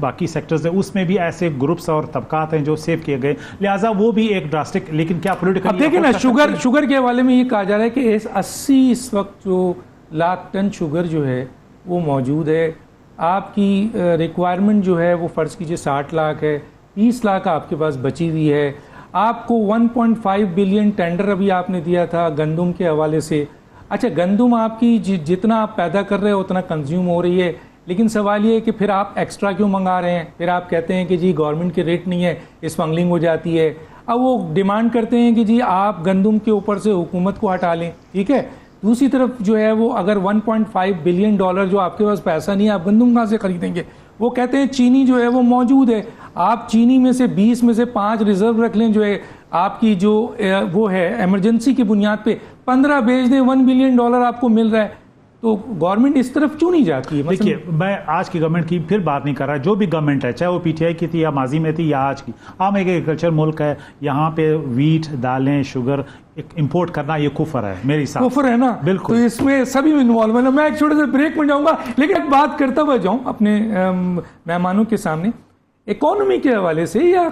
باقی سیکٹرز ہیں اس میں بھی ایسے گروپس اور طبقات ہیں جو سیو کیے گئے, لہٰذا وہ بھی ایک ڈراسٹک. لیکن کیا پولیٹیکل اب دیکھیں نا, شوگر کے حوالے میں یہ کہا جا رہا ہے کہ 80 اس وقت جو لاکھ ٹن شوگر جو ہے وہ موجود ہے. آپ کی ریکوائرمنٹ جو ہے وہ فرض کیجئے 60 لاکھ ہے, 20 لاکھ آپ کے پاس بچی ہوئی ہے. آپ کو 1.5 بلین ٹینڈر ابھی آپ نے دیا تھا گندم کے حوالے سے. اچھا گندم آپ کی جتنا آپ پیدا کر رہے ہیں اتنا کنزیوم ہو رہی ہے, لیکن سوال یہ ہے کہ پھر آپ ایکسٹرا کیوں منگا رہے ہیں؟ پھر آپ کہتے ہیں کہ جی گورنمنٹ کے ریٹ نہیں ہے, اسمگلنگ ہو جاتی ہے. اب وہ ڈیمانڈ کرتے ہیں کہ جی آپ گندم کے اوپر سے حکومت کو ہٹا لیں, ٹھیک ہے. دوسری طرف جو ہے وہ اگر 1.5 بلین ڈالر جو آپ کے پاس پیسہ نہیں ہے, آپ گندم کہاں سے خریدیں گے؟ وہ کہتے ہیں چینی جو ہے وہ موجود ہے, آپ چینی میں سے 20 میں سے 5 ریزرو رکھ لیں, جو ہے آپ کی جو وہ ہے ایمرجنسی کی بنیاد پہ 15 بیچ دیں, 1 بلین ڈالر آپ کو مل رہا ہے. تو گورنمنٹ اس طرف کیوں نہیں جاتی ہے؟ دیکھیے میں آج کی گورنمنٹ کی پھر بات نہیں کر رہا, جو بھی گورنمنٹ ہے چاہے وہ پی ٹی آئی کی تھی یا ماضی میں تھی یا آج کی, ہم ایک ایگریکلچر ملک ہے, یہاں پہ ویٹ, دالیں, شوگر امپورٹ کرنا یہ کفر ہے میری حساب سے. کفر ہے نا, بالکل. تو اس میں سبھی انوالو ہے. میں ایک چھوٹے سے بریک میں جاؤں گا, لیکن ایک بات کرتا ہوا جاؤں اپنے مہمانوں کے سامنے. اکانومی کے حوالے سے یا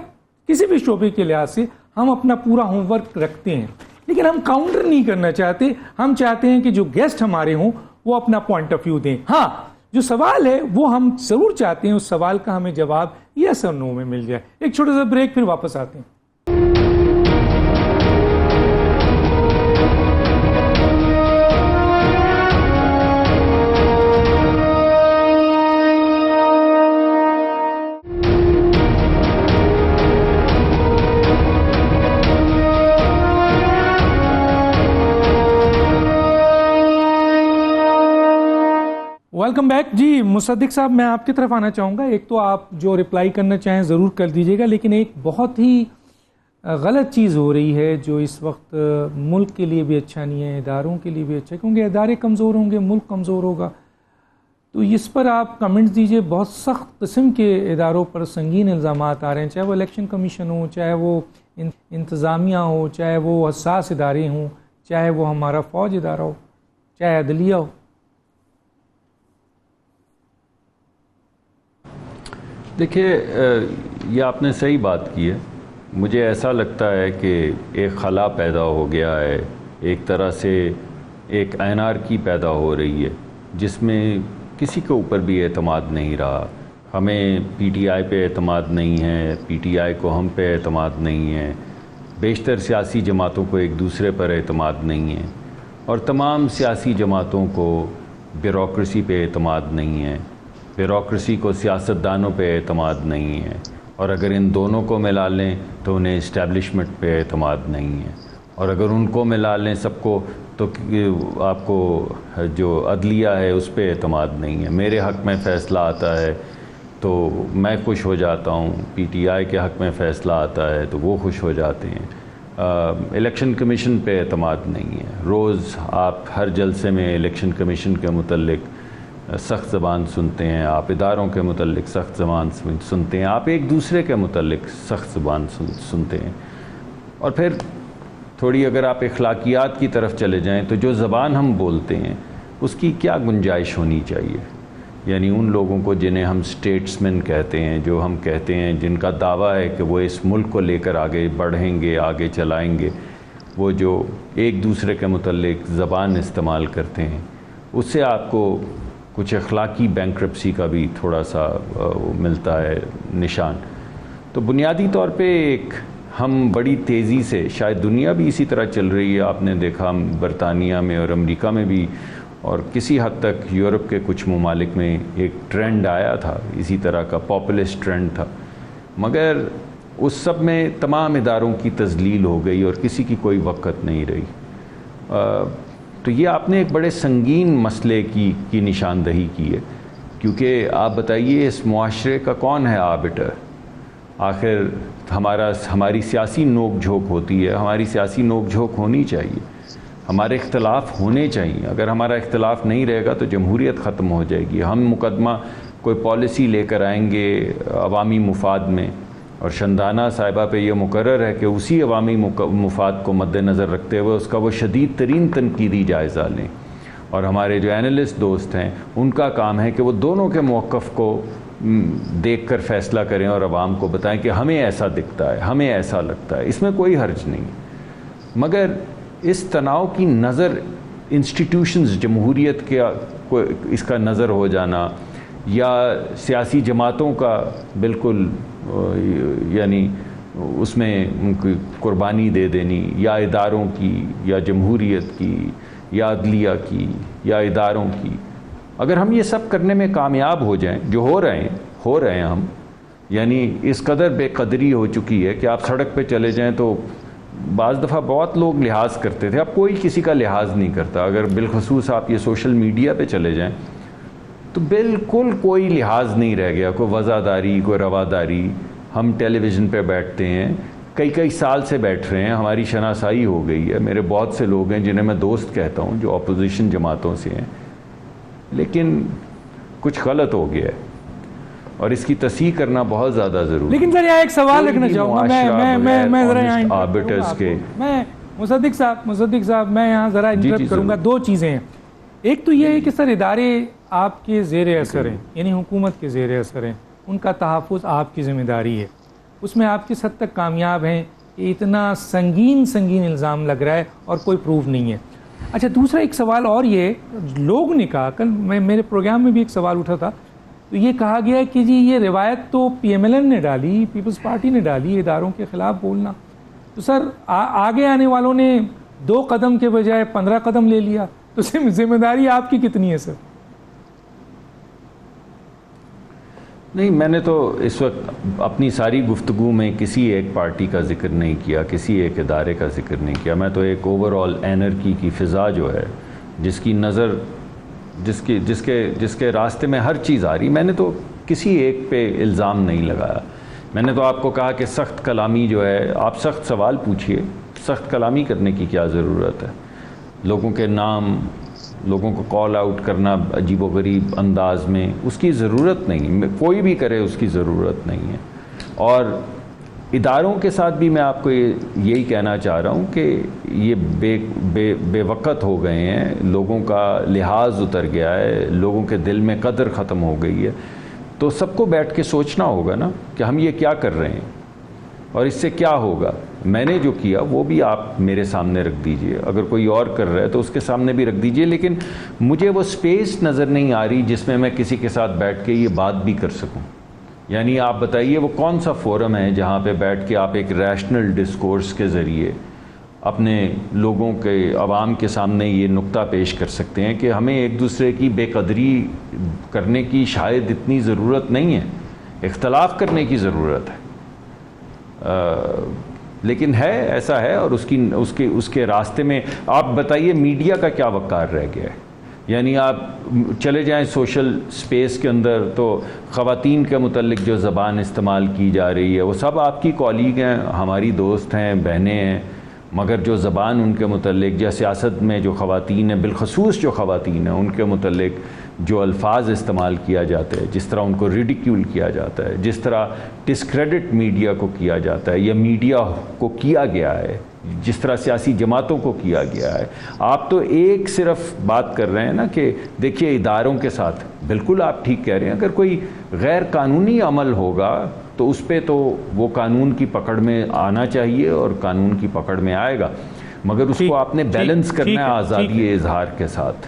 کسی بھی شعبے کے لحاظ سے ہم اپنا پورا ہوم ورک رکھتے ہیں, لیکن ہم کاؤنٹر نہیں کرنا چاہتے. ہم چاہتے ہیں کہ جو گیسٹ ہمارے ہوں وہ اپنا پوائنٹ آف ویو دیں. ہاں جو سوال ہے وہ ہم ضرور چاہتے ہیں اس سوال کا ہمیں جواب یس اور نو میں مل جائے. ایک چھوٹا سا بریک, پھر واپس آتے ہیں. Welcome back. جی مصدق صاحب, میں آپ کی طرف آنا چاہوں گا. ایک تو آپ جو رپلائی کرنا چاہیں ضرور کر دیجیے گا, لیکن ایک بہت ہی غلط چیز ہو رہی ہے جو اس وقت ملک کے لیے بھی اچھا نہیں ہے, اداروں کے لیے بھی اچھا ہے, کیونکہ ادارے کمزور ہوں گے ملک کمزور ہوگا. تو اس پر آپ کمنٹس دیجیے. بہت سخت قسم کے اداروں پر سنگین الزامات آ رہے ہیں, چاہے وہ الیکشن کمیشن ہو, چاہے وہ انتظامیہ ہو, چاہے وہ حساس ادارے ہوں, چاہے وہ ہمارا فوج ادارہ ہو, چاہے عدلیہ ہو. دیکھیے یہ آپ نے صحیح بات کی ہے. مجھے ایسا لگتا ہے کہ ایک خلا پیدا ہو گیا ہے, ایک طرح سے ایک انارکی پیدا ہو رہی ہے جس میں کسی کے اوپر بھی اعتماد نہیں رہا. ہمیں پی ٹی آئی پہ اعتماد نہیں ہے, پی ٹی آئی کو ہم پہ اعتماد نہیں ہے, بیشتر سیاسی جماعتوں کو ایک دوسرے پر اعتماد نہیں ہے, اور تمام سیاسی جماعتوں کو بیوروکریسی پہ اعتماد نہیں ہے, بیوروکریسی کو سیاستدانوں پہ اعتماد نہیں ہے, اور اگر ان دونوں کو ملا لیں تو انہیں اسٹیبلشمنٹ پہ اعتماد نہیں ہے, اور اگر ان کو ملا لیں سب کو تو آپ کو جو عدلیہ ہے اس پہ اعتماد نہیں ہے. میرے حق میں فیصلہ آتا ہے تو میں خوش ہو جاتا ہوں, پی ٹی آئی کے حق میں فیصلہ آتا ہے تو وہ خوش ہو جاتے ہیں. الیکشن کمیشن پہ اعتماد نہیں ہے. روز آپ ہر جلسے میں الیکشن کمیشن کے متعلق سخت زبان سنتے ہیں, آپ اداروں کے متعلق سخت زبان سنتے ہیں, آپ ایک دوسرے کے متعلق سخت زبان سنتے ہیں. اور پھر تھوڑی اگر آپ اخلاقیات کی طرف چلے جائیں تو جو زبان ہم بولتے ہیں اس کی کیا گنجائش ہونی چاہیے. یعنی ان لوگوں کو جنہیں ہم اسٹیٹس مین کہتے ہیں, جو ہم کہتے ہیں جن کا دعویٰ ہے کہ وہ اس ملک کو لے کر آگے بڑھیں گے, آگے چلائیں گے, وہ جو ایک دوسرے کے متعلق زبان استعمال کرتے ہیں, اس سے آپ کو کچھ اخلاقی بینکرپسی کا بھی تھوڑا سا ملتا ہے نشان. تو بنیادی طور پہ ایک ہم بڑی تیزی سے, شاید دنیا بھی اسی طرح چل رہی ہے, آپ نے دیکھا برطانیہ میں اور امریکہ میں بھی, اور کسی حد تک یورپ کے کچھ ممالک میں ایک ٹرینڈ آیا تھا اسی طرح کا, پاپولسٹ ٹرینڈ تھا, مگر اس سب میں تمام اداروں کی تذلیل ہو گئی اور کسی کی کوئی وقت نہیں رہی. تو یہ آپ نے ایک بڑے سنگین مسئلے کی نشاندہی کی ہے, کیونکہ آپ بتائیے اس معاشرے کا کون ہے آربٹر. آخر ہماری سیاسی نوک جھوک ہوتی ہے, ہماری سیاسی نوک جھوک ہونی چاہیے, ہمارے اختلاف ہونے چاہیے. اگر ہمارا اختلاف نہیں رہے گا تو جمہوریت ختم ہو جائے گی. ہم مقدمہ کوئی پالیسی لے کر آئیں گے عوامی مفاد میں, اور شندانہ صاحبہ پہ یہ مقرر ہے کہ اسی عوامی مفاد کو مد نظر رکھتے ہوئے اس کا وہ شدید ترین تنقیدی جائزہ لیں. اور ہمارے جو اینالسٹ دوست ہیں ان کا کام ہے کہ وہ دونوں کے موقف کو دیکھ کر فیصلہ کریں اور عوام کو بتائیں کہ ہمیں ایسا دکھتا ہے, ہمیں ایسا لگتا ہے. اس میں کوئی حرج نہیں, مگر اس تناؤ کی نظر انسٹیٹیوشنز, جمہوریت کے اس کا نظر ہو جانا, یا سیاسی جماعتوں کا بالکل یعنی اس میں ان کی قربانی دے دینی, یا اداروں کی, یا جمہوریت کی, یا عدلیہ کی, یا اداروں کی. اگر ہم یہ سب کرنے میں کامیاب ہو جائیں, جو ہو رہے ہیں ہم, یعنی اس قدر بے قدری ہو چکی ہے کہ آپ سڑک پہ چلے جائیں تو بعض دفعہ بہت لوگ لحاظ کرتے تھے, اب کوئی کسی کا لحاظ نہیں کرتا. اگر بالخصوص آپ یہ سوشل میڈیا پہ چلے جائیں تو بالکل کوئی لحاظ نہیں رہ گیا, کوئی وزاداری, کوئی رواداری. ہم ٹیلی ویژن پہ بیٹھتے ہیں, کئی سال سے بیٹھ رہے ہیں, ہماری شناسائی ہو گئی ہے. میرے بہت سے لوگ ہیں جنہیں میں دوست کہتا ہوں جو اپوزیشن جماعتوں سے ہیں, لیکن کچھ غلط ہو گیا ہے اور اس کی تصحیح کرنا بہت زیادہ ضروری ہے. لیکن سر یہاں ایک سوال رکھنا چاہوں گا, میں ذرا یہاں آربٹرز کے, میں مصدق صاحب میں یہاں ذرا انٹرپٹ کروں گا. دو چیزیں ہیں. ایک تو یہ ہے کہ سر ادارے آپ کے زیر اثر ہیں, یعنی حکومت کے زیر اثر ہیں, ان کا تحفظ آپ کی ذمہ داری ہے. اس میں آپ کس حد تک کامیاب ہیں کہ اتنا سنگین الزام لگ رہا ہے اور کوئی پروف نہیں ہے. اچھا, دوسرا ایک سوال اور یہ, لوگ نے کہا, کل میرے پروگرام میں بھی ایک سوال اٹھا تھا, تو یہ کہا گیا کہ جی یہ روایت تو پی ایم ایل این نے ڈالی, پیپلز پارٹی نے ڈالی, اداروں کے خلاف بولنا. تو سر آگے آنے والوں نے 2 قدم کے بجائے 15 قدم لے لیا, تو ذمہ داری آپ کی کتنی ہے سر؟ نہیں, میں نے تو اس وقت اپنی ساری گفتگو میں کسی ایک پارٹی کا ذکر نہیں کیا, کسی ایک ادارے کا ذکر نہیں کیا. میں تو ایک اوور آل اینرکی کی فضا جو ہے, جس کی نظر جس کے راستے میں ہر چیز آ رہی, میں نے تو کسی ایک پہ الزام نہیں لگایا. میں نے تو آپ کو کہا کہ سخت کلامی جو ہے, آپ سخت سوال پوچھیے, سخت کلامی کرنے کی کیا ضرورت ہے؟ لوگوں کے نام, لوگوں کو کال آؤٹ کرنا عجیب و غریب انداز میں, اس کی ضرورت نہیں, کوئی بھی کرے اس کی ضرورت نہیں ہے. اور اداروں کے ساتھ بھی میں آپ کو یہی کہنا چاہ رہا ہوں کہ یہ بے وقت ہو گئے ہیں, لوگوں کا لحاظ اتر گیا ہے, لوگوں کے دل میں قدر ختم ہو گئی ہے. تو سب کو بیٹھ کے سوچنا ہوگا نا کہ ہم یہ کیا کر رہے ہیں اور اس سے کیا ہوگا. میں نے جو کیا وہ بھی آپ میرے سامنے رکھ دیجئے, اگر کوئی اور کر رہا ہے تو اس کے سامنے بھی رکھ دیجئے, لیکن مجھے وہ سپیس نظر نہیں آ رہی جس میں کسی کے ساتھ بیٹھ کے یہ بات بھی کر سکوں. یعنی آپ بتائیے وہ کون سا فورم ہے جہاں پہ بیٹھ کے آپ ایک ریشنل ڈسکورس کے ذریعے اپنے لوگوں کے, عوام کے سامنے یہ نقطہ پیش کر سکتے ہیں کہ ہمیں ایک دوسرے کی بے قدری کرنے کی شاید اتنی ضرورت نہیں ہے, اختلاف کرنے کی ضرورت ہے. لیکن ہے, ایسا ہے, اور اس کے راستے میں آپ بتائیے میڈیا کا کیا وقار رہ گیا ہے. یعنی آپ چلے جائیں سوشل سپیس کے اندر تو خواتین کے متعلق جو زبان استعمال کی جا رہی ہے وہ سب آپ کی کالیگ ہیں, ہماری دوست ہیں, بہنیں ہیں, مگر جو زبان ان کے متعلق, یا سیاست میں جو خواتین ہیں, بالخصوص جو خواتین ہیں, ان کے متعلق جو الفاظ استعمال کیا جاتے ہیں, جس طرح ان کو ریڈیکیول کیا جاتا ہے, جس طرح ڈسکریڈٹ میڈیا کو کیا جاتا ہے یا میڈیا کو کیا گیا ہے, جس طرح سیاسی جماعتوں کو کیا گیا ہے. آپ تو ایک صرف بات کر رہے ہیں نا کہ دیکھیے اداروں کے ساتھ, بالکل آپ ٹھیک کہہ رہے ہیں, اگر کوئی غیر قانونی عمل ہوگا تو اس پہ تو وہ قانون کی پکڑ میں آنا چاہیے اور قانون کی پکڑ میں آئے گا, مگر اس کو آپ نے بیلنس کرنا ہے آزادی اظہار کے ساتھ.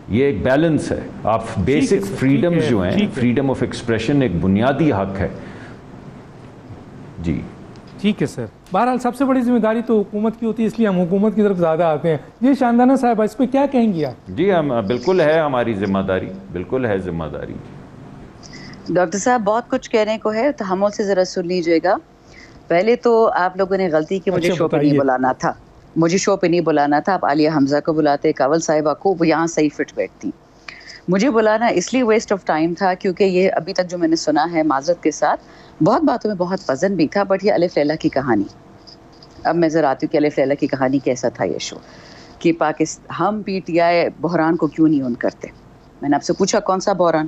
یہ ایک بیلنس ہے. آپ بیسک فریڈمز جو ہیں, فریڈم آف ایکسپریشن ایک بنیادی حق ہے. جی ٹھیک ہے سر. بہرحال سب سے بڑی ذمہ داری تو حکومت کی ہوتی ہے, اس لیے ہم حکومت کی طرف زیادہ آتے ہیں. جی شاندانہ صاحب, اس پہ کیا کہیں گے آپ؟ جی ہم بالکل ہے, ہماری ذمہ داری, بالکل ہے ذمہ داری. ڈاکٹر صاحب بہت کچھ کہنے کو ہے, تحمل سے ذرا سن لیجیے گا. پہلے تو آپ لوگوں نے غلطی کی, مجھے شو پہ نہیں بلانا تھا, آپ عالیہ حمزہ کو بلاتے, کاول صاحبہ کو, وہ یہاں صحیح فٹ بیٹھتی. مجھے بلانا اس لیے ویسٹ آف ٹائم تھا کیونکہ یہ ابھی تک جو میں نے سنا ہے, معذرت کے ساتھ, بہت باتوں میں بہت پسند بھی تھا, بٹ یہ الف لیلا کی کہانی. اب میں ذرا آتی ہوں کہ الف لیلا کی کہانی کیسا تھا یہ شو, کہ ہم پی ٹی آئی بحران کو کیوں نہیں اون کرتے. میں نے آپ سے پوچھا کون سا بحران,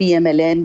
PMLN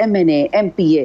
MNA, MPA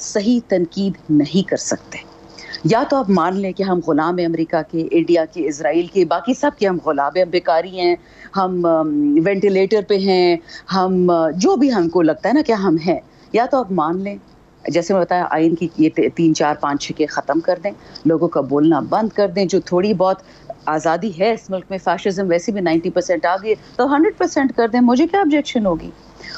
صحیح تنقید نہیں کر سکتے. یا تو آپ مان لیں کہ ہم غلام ہیں امریکہ کے, انڈیا کے, اسرائیل کے, باقی سب کے ہم غلام ہیں, ہم بیکاری ہیں, ہم وینٹیلیٹر پہ ہیں, ہم جو بھی ہم کو لگتا ہے نا کہ ہم ہیں. یا تو آپ مان لیں, جیسے میں بتایا, آئین کی یہ 3 4 5 چھکے ختم کر دیں, لوگوں کا بولنا بند کر دیں. جو تھوڑی بہت آزادی ہے اس ملک میں, فیشزم ویسے بھی 90% آ گئی, تو 100% کر دیں, مجھے کیا آبجیکشن ہوگی.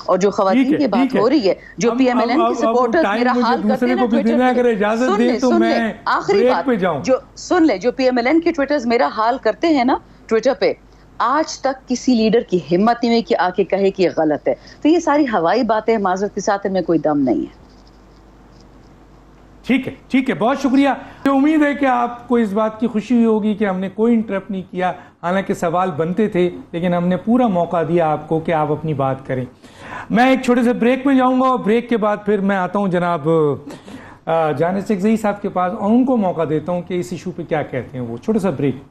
اور جو خواتین کی بات ہو رہی ہے, جو پی ایم ایل این کے سپورٹرز میرا حال کرتے ہیں نا آخری بات جو سن لے, جو پی ایم ایل این کے ٹویٹرز میرا حال کرتے ہیں نا ٹویٹر پہ, آج تک کسی لیڈر کی ہمت نہیں ہوئی کہ آ کے کہے کہ یہ غلط ہے. تو یہ ساری ہوائی باتیں, معذرت کے ساتھ ان میں کوئی دم نہیں ہے. ٹھیک ہے, بہت شکریہ. امید ہے کہ آپ کو اس بات کی خوشی ہوئی ہوگی کہ ہم نے کوئی انٹرپٹ نہیں کیا, حالانکہ سوال بنتے تھے, لیکن ہم نے پورا موقع دیا آپ کو کہ آپ اپنی بات کریں. میں ایک چھوٹے سے بریک میں جاؤں گا, اور بریک کے بعد پھر میں آتا ہوں جناب جانس اکزئی صاحب کے پاس, اور ان کو موقع دیتا ہوں کہ اس ایشو پہ کیا کہتے ہیں وہ. چھوٹا سا بریک.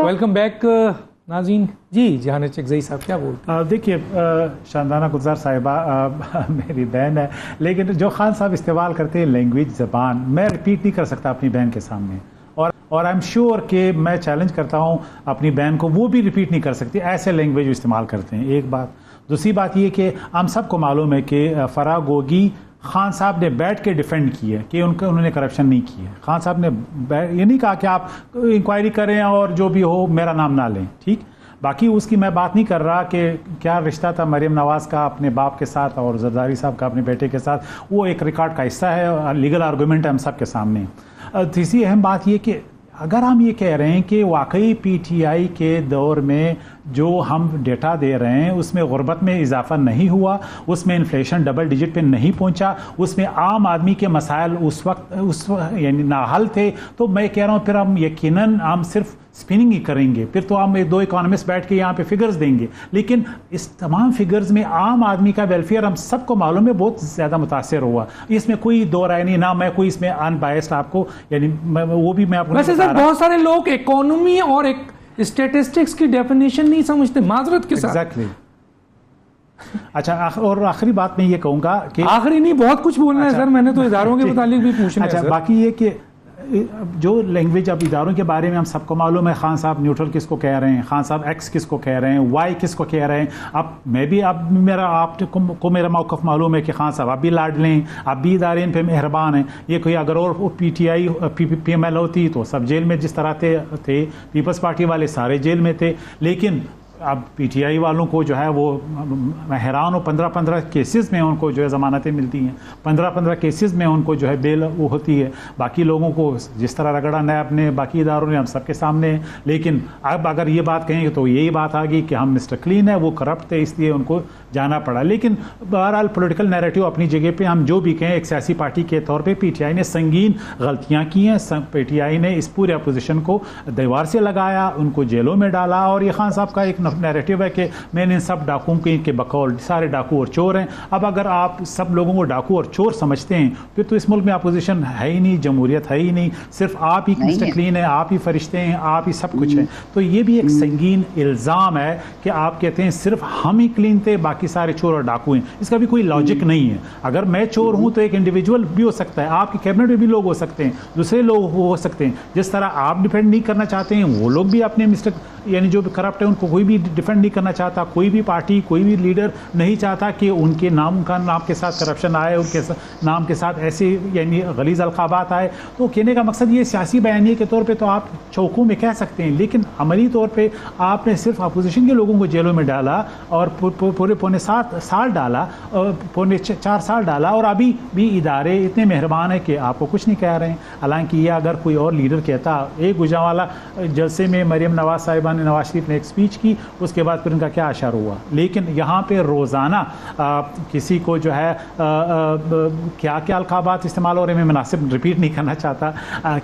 ویلکم بیک ناظرین. جی جہانت اکزئی صاحب کیا بولتے ہیں؟ دیکھیے شاندانہ گلزار صاحبہ میری بہن ہے, لیکن جو خان صاحب استعمال کرتے ہیں لینگویج, زبان, میں ریپیٹ نہیں کر سکتا اپنی بہن کے سامنے, اور آئی ایم شیور کہ میں چیلنج کرتا ہوں اپنی بہن کو, وہ بھی ریپیٹ نہیں کر سکتی ایسے لینگویج استعمال کرتے ہیں. ایک بات. دوسری بات یہ کہ ہم سب کو معلوم ہے کہ فرح گوگی خان صاحب نے بیٹھ کے ڈیفینڈ کی ہے کہ انہوں نے کرپشن نہیں کی ہے. خان صاحب نے یہ نہیں کہا کہ آپ انکوائری کریں اور جو بھی ہو میرا نام نہ لیں, ٹھیک. باقی اس کی میں بات نہیں کر رہا کہ کیا رشتہ تھا مریم نواز کا اپنے باپ کے ساتھ اور زرداری صاحب کا اپنے بیٹے کے ساتھ, وہ ایک ریکارڈ کا حصہ ہے, لیگل آرگومنٹ ہے ہم سب کے سامنے. تیسری اہم بات یہ کہ اگر ہم یہ کہہ رہے ہیں کہ واقعی پی ٹی آئی کے دور میں جو ہم ڈیٹا دے رہے ہیں اس میں غربت میں اضافہ نہیں ہوا, اس میں انفلیشن ڈبل ڈیجٹ پہ نہیں پہنچا, اس میں عام آدمی کے مسائل اس وقت یعنی ناحل تھے, تو میں کہہ رہا ہوں پھر ہم یقیناً ہم صرف اسپننگ ہی کریں گے, پھر تو ہم 2 اکانومسٹ بیٹھ کے یہاں پہ فگرز دیں گے, لیکن اس تمام فگرز میں عام آدمی کا ویلفیئر ہم سب کو معلوم ہے بہت زیادہ متاثر ہوا. اس میں کوئی دو رائے نہیں, نہ میں کوئی اس میں ان بائسڈ آپ کو, یعنی وہ بھی میں آپ کو ویسے سر بہت سارے لوگ اکانومی اور ایک اسٹیٹسٹکس کی ڈیفینیشن نہیں سمجھتے, معذرت کے ساتھ. ایگزیکٹلی. اچھا, اور آخری بات میں یہ کہوں گا کہ آخری نہیں, بہت کچھ بولنا ہے سر, میں نے تو اداروں کے متعلق بھی پوچھنا ہے. اچھا, باقی یہ کہ جو لینگویج اب اداروں کے بارے میں ہم سب کو معلوم ہے, خان صاحب نیوٹرل کس کو کہہ رہے ہیں, خان صاحب ایکس کس کو کہہ رہے ہیں, وائی کس کو کہہ رہے ہیں. اب میں بھی, اب میرا آپ کو میرا موقف معلوم ہے کہ خان صاحب اب بھی لاڈ لیں, اب بھی ادارے ان پہ مہربان ہیں. یہ کوئی اگر اور P T I P M L ہوتی تو سب جیل میں جس طرح تھے, پیپلز پارٹی والے سارے جیل میں تھے, لیکن اب پی ٹی آئی والوں کو جو ہے وہ میں حیران ہوں, 15 کیسز میں ان کو جو ہے ضمانتیں ملتی ہیں, 15 کیسز میں ان کو جو ہے بیل وہ ہوتی ہے. باقی لوگوں کو جس طرح رگڑا نیب نے, باقی اداروں نے, ہم سب کے سامنے ہیں. لیکن اب اگر یہ بات کہیں تو یہی بات آ گئی کہ ہم مسٹر کلین ہے, وہ کرپٹ تھے اس لیے ان کو جانا پڑا. لیکن بہرحال پولیٹیکل نیریٹو اپنی جگہ پہ, ہم جو بھی کہیں ایک سیاسی پارٹی کے طور پہ پی ٹی آئی نے سنگین غلطیاں کی ہیں. پی ٹی آئی نے اس پورے اپوزیشن کو دیوار سے لگایا, ان کو جیلوں میں ڈالا, اور یہ خان صاحب کا ایک نیریٹو ہے کہ میں نے ان سب ڈاکوؤں کے بقول سارے ڈاکو اور چور ہیں. اب اگر آپ سب لوگوں کو ڈاکو اور چور سمجھتے ہیں پھر تو اس ملک میں اپوزیشن ہے ہی نہیں, جمہوریت ہے ہی نہیں, صرف آپ ہی مسٹر کلین ہیں, آپ ہی فرشتے ہیں, آپ ہی سب کچھ ہیں. تو یہ بھی ایک سنگین الزام ہے کہ آپ کہتے ہیں صرف ہم ہی کلین تھے, باقی سارے چور اور ڈاکو ہیں. اس کا بھی کوئی لاجک نہیں ہے. اگر میں چور ہوں تو ایک انڈیویجول بھی ہو سکتا ہے, آپ کی کیبنٹ میں بھی لوگ ہو سکتے ہیں, دوسرے لوگ ہو سکتے ہیں. جس طرح آپ ڈیفینڈ نہیں کرنا چاہتے ہیں, وہ لوگ بھی اپنے مسٹر یعنی جو کرپٹ ہے ان کو کوئی بھی ڈیفینڈ نہیں کرنا چاہتا. کوئی بھی پارٹی, کوئی بھی لیڈر نہیں چاہتا کہ ان کے نام کے ساتھ کرپشن آئے, ان کے نام کے ساتھ ایسے یعنی غلیظ القابات آئے. تو کہنے کا مقصد یہ سیاسی بیانیے کے طور پہ تو آپ چوکوں میں کہہ سکتے ہیں, لیکن عملی طور پہ آپ نے صرف اپوزیشن کے لوگوں کو جیلوں میں ڈالا اور پورے 7 سال ڈالا, 4 سال ڈالا, اور ابھی بھی ادارے اتنے مہربان ہیں کہ آپ کو کچھ نہیں کہہ رہے ہیں. حالانکہ یہ اگر کوئی اور لیڈر کہتا, ایک گجرانوالہ جلسے میں مریم نواز صاحبہ نے, نواز شریف نے ایک اسپیچ کی, اس کے بعد پھر ان کا کیا اشار ہوا. لیکن یہاں پہ روزانہ کسی کو جو ہے کیا کیا القابات استعمال ہو رہے ہیں, میں مناسب رپیٹ نہیں کرنا چاہتا,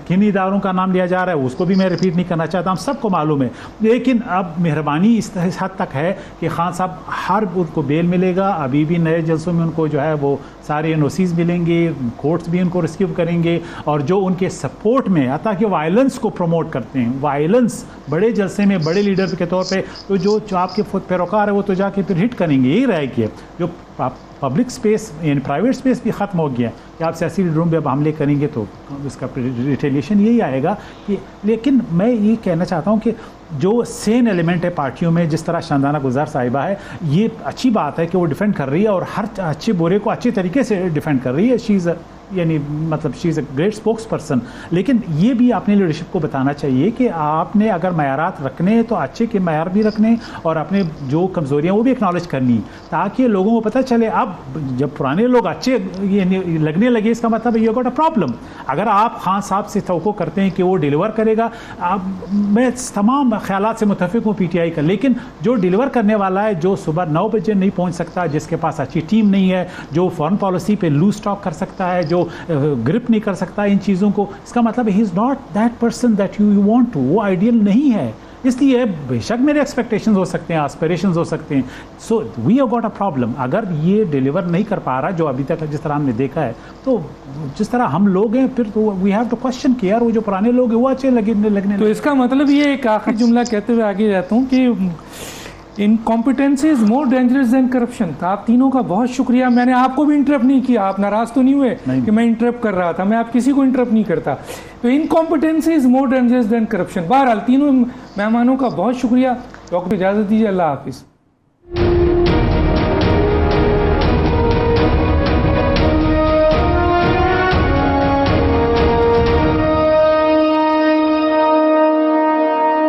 کن اداروں کا نام لیا جا رہا ہے اس کو بھی میں رپیٹ نہیں کرنا چاہتا, ہم سب کو معلوم ہے. لیکن اب مہربانی اس حد تک ہے کہ خان صاحب ہر ان کو بیل ملے گا, ابھی بھی نئے جلسوں میں ان کو جو ہے وہ سارے NOCs ملیں گے, کورٹس بھی ان کو ریسکیو کریں گے, اور جو ان کے سپورٹ میں حتیٰ کہ وائلنس کو پروموٹ کرتے ہیں, وائلنس بڑے جلسے میں بڑے لیڈر کے طور پہ, تو جو آپ کے پیروکار ہے وہ تو جا کے پھر ہٹ کریں گے. یہی رائے کہ جو پبلک سپیس یعنی پرائیویٹ سپیس بھی ختم ہو گیا کہ آپ سیاسی لیڈروں پہ اب حملے کریں گے تو اس کا ریٹیلیشن یہی آئے گا کہ. لیکن میں یہ کہنا چاہتا ہوں کہ جو سین ایلیمنٹ ہے پارٹیوں میں, جس طرح شاندانہ گلزار صاحبہ ہے, یہ اچھی بات ہے کہ وہ ڈیفینڈ کر رہی ہے اور ہر اچھے برے کو اچھے طریقے سے ڈیفینڈ کر رہی ہے. یعنی مطلب شی از اے گریٹ اسپوکس پرسن. لیکن یہ بھی اپنی لیڈرشپ کو بتانا چاہیے کہ آپ نے اگر معیارات رکھنے ہیں تو اچھے کے معیار بھی رکھنے اور اپنے جو کمزوریاں وہ بھی اکنالج کرنی, تاکہ لوگوں کو پتہ چلے. اب جب پرانے لوگ اچھے لگنے لگے اس کا مطلب یو گاٹ اے پرابلم. اگر آپ خان صاحب سے توقع کرتے ہیں کہ وہ ڈیلیور کرے گا, میں تمام خیالات سے متفق ہوں PTI کا, لیکن جو ڈیلیور کرنے والا ہے, جو صبح 9 بجے نہیں پہنچ سکتا, جس کے پاس اچھی ٹیم نہیں ہے, جو فارن پالیسی پہ لوز اسٹاک کر سکتا ہے, جو گرپ نہیں کر سکتا ان چیزوں کو, اس کا مطلب ہی is not that person that you want to. وہ آئیڈیل نہیں ہے. اس لیے بے شک میرے ایکسپیکٹیشنز ہو سکتے ہیں, آسپریشنز ہو سکتے ہیں. So we have got a problem. اگر یہ ڈیلیور نہیں کر پا رہا جو ابھی تک جس طرح ہم نے دیکھا ہے, تو جس طرح ہم لوگ ہیں پھر تو وی ہیو ٹو کوشچن کہ یار وہ جو پرانے لوگ ہیں وہ اچھے لگنے. تو اس کا مطلب یہ ایک آخری جملہ کہتے ہوئے آگے جاتا ہوں کہ انکمپیٹنسی از مور ڈینجرس دین کرپشن. آپ تینوں کا بہت شکریہ. میں نے آپ کو بھی انٹرپٹ نہیں کیا, آپ ناراض تو نہیں ہوئے کہ میں انٹرپٹ کر رہا تھا, میں آپ کسی کو انٹرپٹ نہیں کرتا. تو انکمپیٹنسی از مور ڈینجرس دین کرپشن. بہرحال تینوں مہمانوں کا بہت شکریہ. وقت اجازت دیجیے. اللہ حافظ.